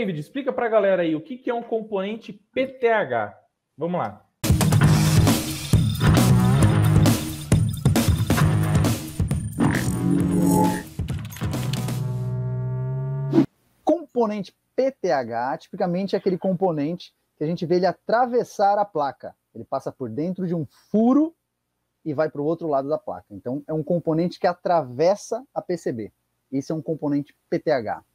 David, explica para a galera aí o que é um componente PTH. Vamos lá. Componente PTH, tipicamente é aquele componente que a gente vê ele atravessar a placa. Ele passa por dentro de um furo e vai para o outro lado da placa. Então, é um componente que atravessa a PCB. Esse é um componente PTH.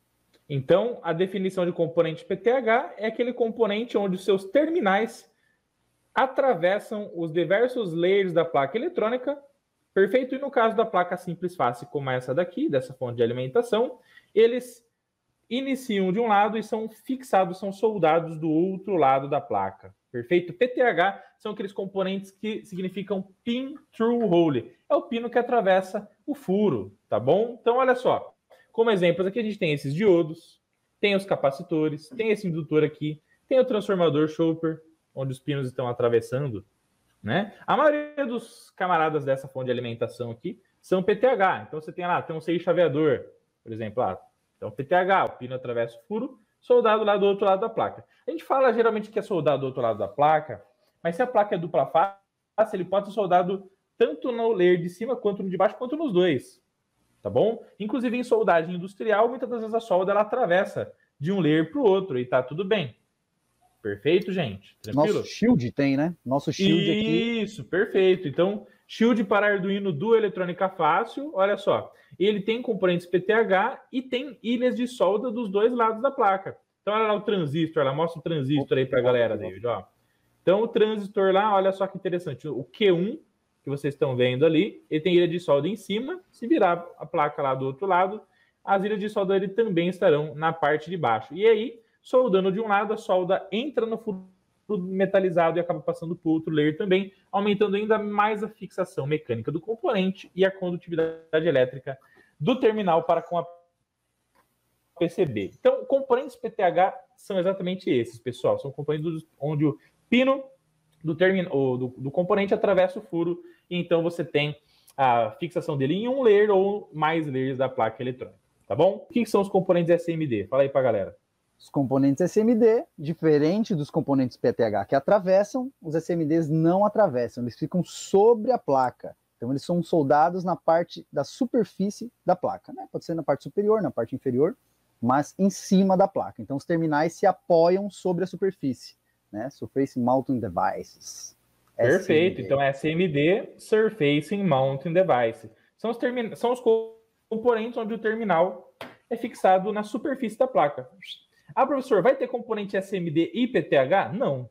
Então, a definição de componente PTH é aquele componente onde os seus terminais atravessam os diversos layers da placa eletrônica, perfeito? E no caso da placa simples fácil, como essa daqui, dessa fonte de alimentação, eles iniciam de um lado e são fixados, são soldados do outro lado da placa. Perfeito? PTH são aqueles componentes que significam pin through hole. É o pino que atravessa o furo, tá bom? Então, olha só. Como exemplos, aqui a gente tem esses diodos, tem os capacitores, tem esse indutor aqui, tem o transformador Chopper, onde os pinos estão atravessando, né? A maioria dos camaradas dessa fonte de alimentação aqui são PTH. Então, você tem lá, tem um 6 chaveador, por exemplo, lá. Então, PTH, o pino atravessa o furo, soldado lá do outro lado da placa. A gente fala geralmente que é soldado do outro lado da placa, mas se a placa é dupla face, ele pode ser soldado tanto no layer de cima, quanto no de baixo, quanto nos dois. Tá bom? Inclusive em soldagem industrial, muitas das vezes a solda ela atravessa de um layer para o outro e tá tudo bem. Perfeito, gente? Tranquilo? Nosso Shield tem, né? Nosso Shield aqui. Isso, perfeito. Então, Shield para Arduino do Eletrônica Fácil, olha só. Ele tem componentes PTH e tem ilhas de solda dos dois lados da placa. Então, olha lá o transistor, ela mostra o transistor aí para a galera, David, ó. Então, o transistor lá, olha só que interessante. O Q1, que vocês estão vendo ali, ele tem ilha de solda em cima. Se virar a placa lá do outro lado, as ilhas de solda dele também estarão na parte de baixo. E aí, soldando de um lado, a solda entra no furo metalizado e acaba passando para o outro layer também, aumentando ainda mais a fixação mecânica do componente e a condutividade elétrica do terminal para com a PCB. Então, componentes PTH são exatamente esses, pessoal. São componentes onde o pino do componente atravessa o furo e então você tem a fixação dele em um layer ou mais layers da placa eletrônica, tá bom? O que são os componentes SMD? Fala aí pra galera. Os componentes SMD, diferente dos componentes PTH que atravessam, os SMDs não atravessam, eles ficam sobre a placa. Então eles são soldados na parte da superfície da placa, né? Pode ser na parte superior, na parte inferior, mas em cima da placa. Então os terminais se apoiam sobre a superfície, né? Surface Mounting Devices. Perfeito. SMD. Então SMD, Surface Mounting Device. São os componentes onde o terminal é fixado na superfície da placa. Ah, professor, vai ter componente SMD e PTH? Não.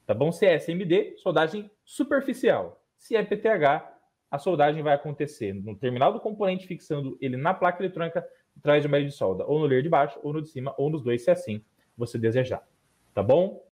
Tá bom? Se é SMD, soldagem superficial. Se é PTH, a soldagem vai acontecer no terminal do componente, fixando ele na placa eletrônica, através de uma malha de solda, ou no layer de baixo, ou no de cima, ou nos dois, se assim você desejar. Tá bom?